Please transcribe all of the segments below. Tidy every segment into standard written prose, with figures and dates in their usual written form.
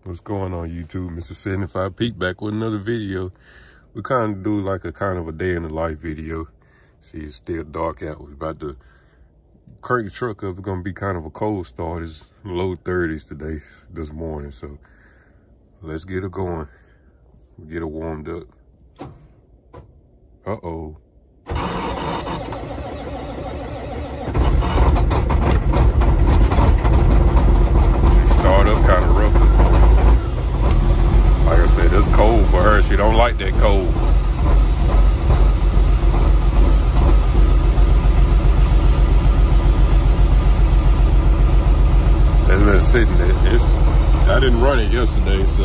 What's going on, YouTube? Mr. 75 Peak back with another video. We kind of do like a kind of a day in the life video. See, it's still dark out. We're about to crank the truck up. It's gonna be kind of a cold start. It's low 30s today, this morning. So let's get it going. Get it warmed up. Uh-oh. Start up kind of rough this morning. Like I said, it's cold for her. She don't like that cold. It's been sitting there. I didn't run it yesterday, so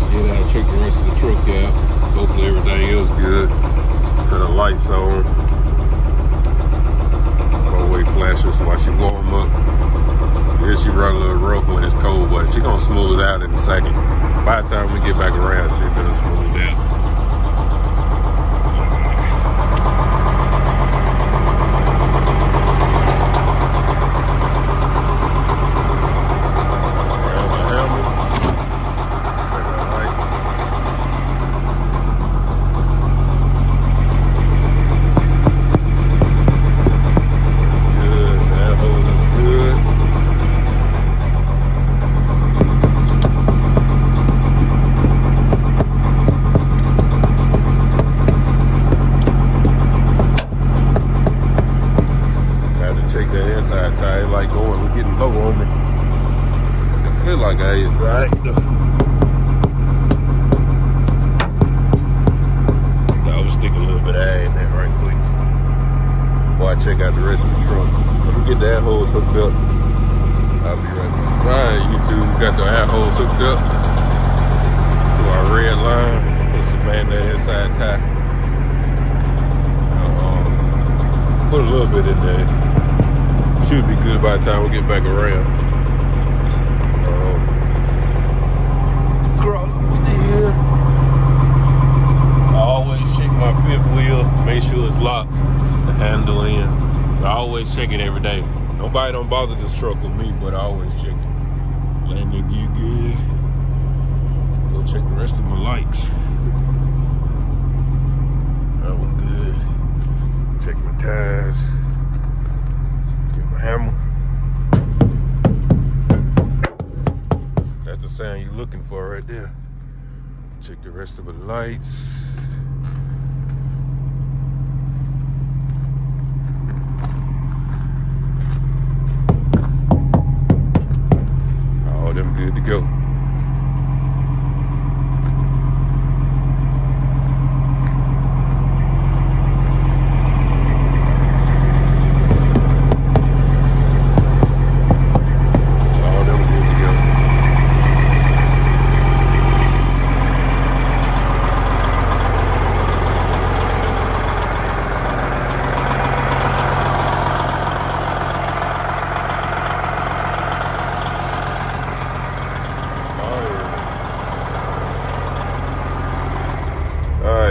yeah, I'll check the rest of the truck out. Hopefully everything else good. To the lights on. Four-way flashers while she warm up. Yeah, she run a little rough when it's cold, but she gonna smooth out in a second. By the time we get back around, she's gonna smooth out. Check out the rest of the truck. Let me get the air hose hooked up. I'll be right back. Alright, YouTube, we got the air hose hooked up to our red line. Put some man that inside tie. Put a little bit in there. Should be good by the time we get back around. Crawl up with the hill. I always check my fifth wheel, make sure it's locked. The handle in. I always check it every day. Nobody don't bother this truck with me, but I always check it. Letting it get good. Go check the rest of my lights. That one good. Check my tires. Get my hammer. That's the sound you're looking for right there. Check the rest of the lights. Them good to go.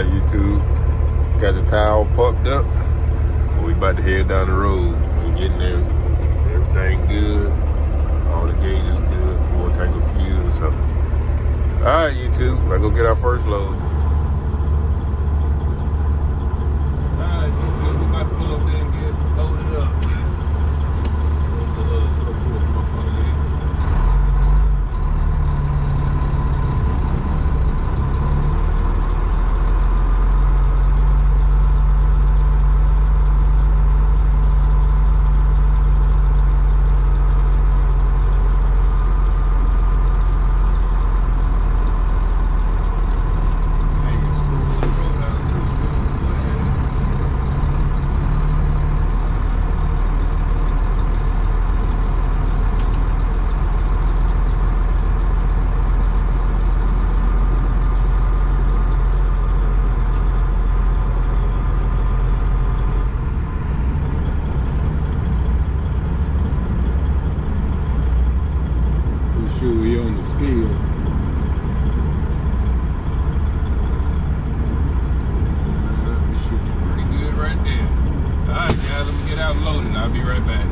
YouTube, got the towel pumped up. We about to head down the road. We're getting there. Everything good. All the gauges good. Full tank of fuel or something. Alright, YouTube, let's go get our first load. Alright, YouTube, we about to pull up there and get loaded up. We on the scale. We should be pretty good right there. Alright guys, let me get out loaded. I'll be right back.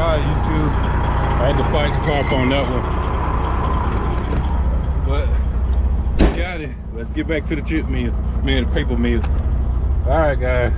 All right, YouTube. I had to fight the carp on that one. But we got it. Let's get back to the chip meal. The paper meal. All right, guys.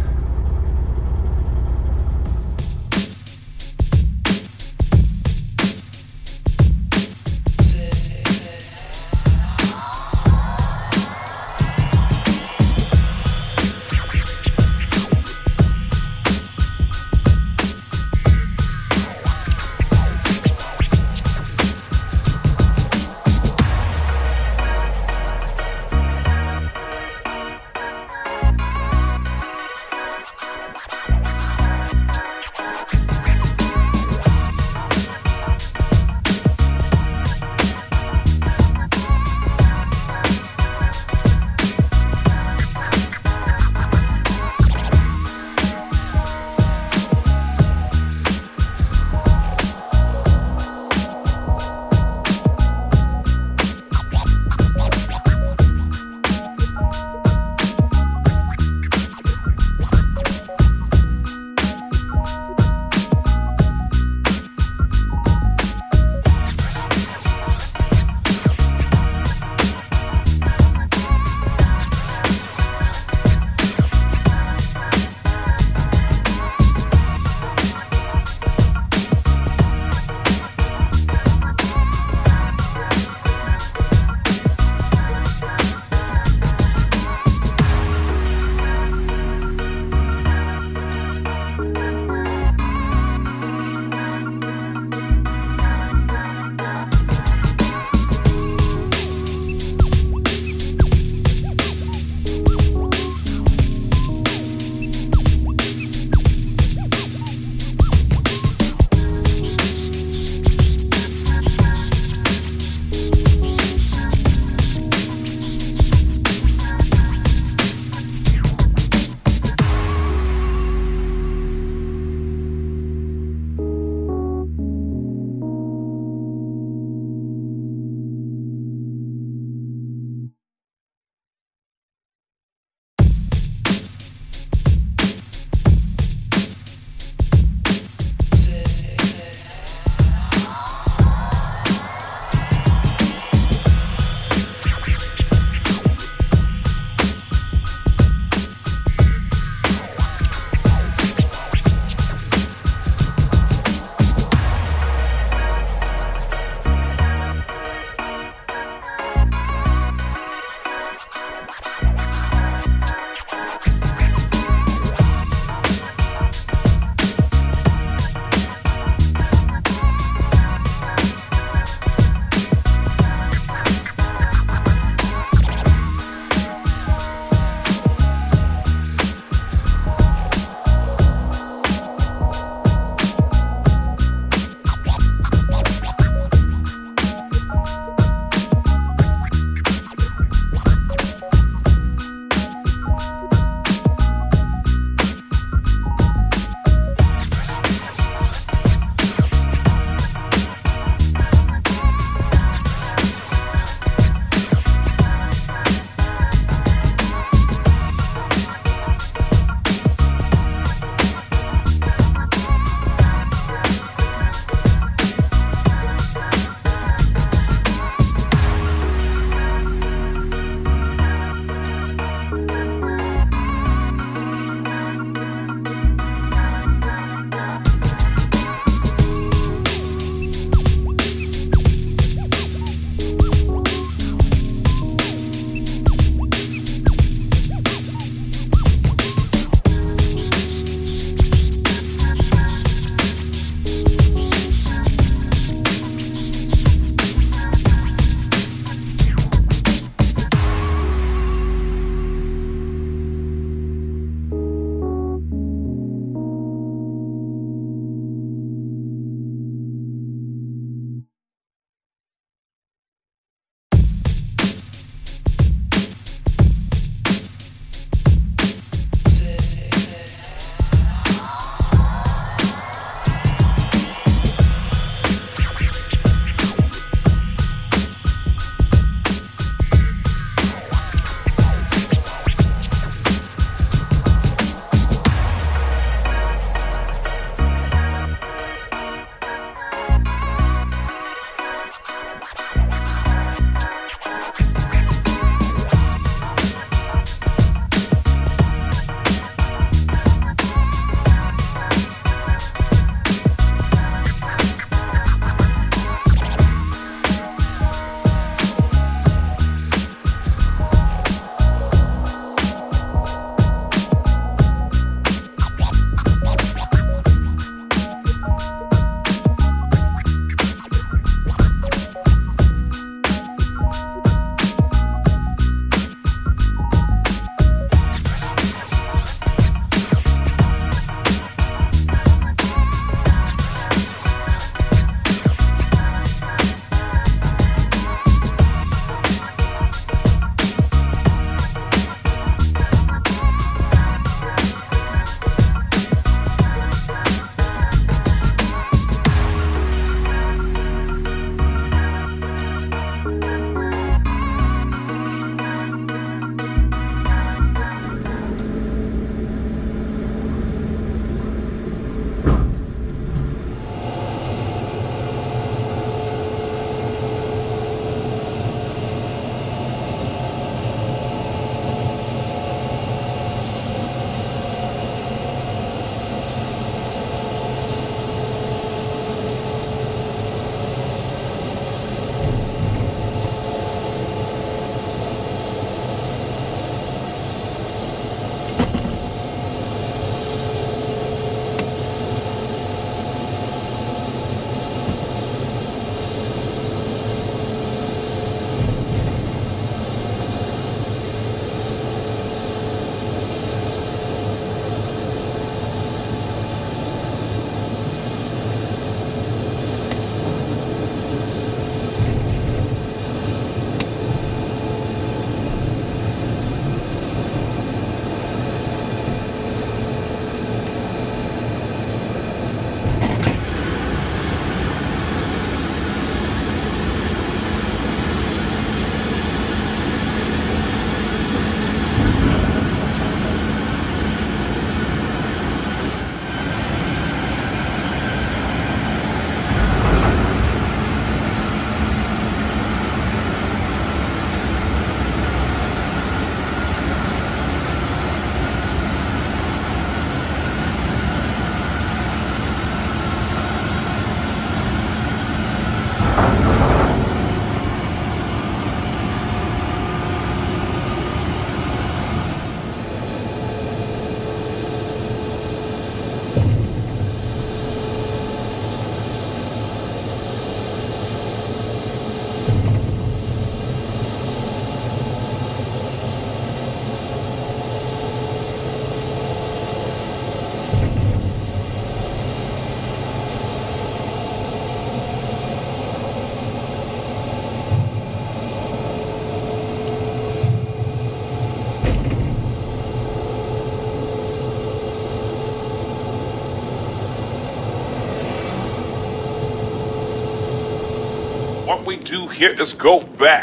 What we do here is go back.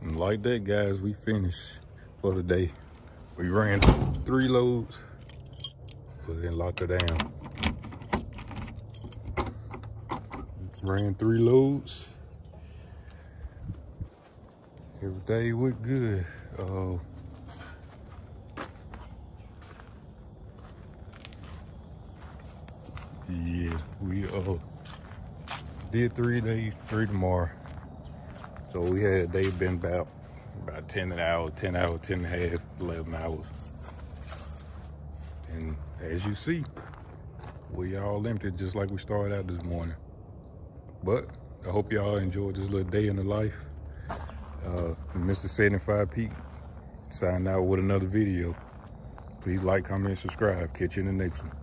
And like that, guys, we finished for the day. We ran 3 loads, but then locked her down. Ran 3 loads. Everything went good. Yeah, we did 3 days, 3 tomorrow. So they've been about 10 an hour, 10 hours, 10 and a half, 11 hours. And as you see, we all empty just like we started out this morning. But I hope y'all enjoyed this little day in the life. Mr. 75 Peak signing out with another video. Please like, comment, subscribe. Catch you in the next one.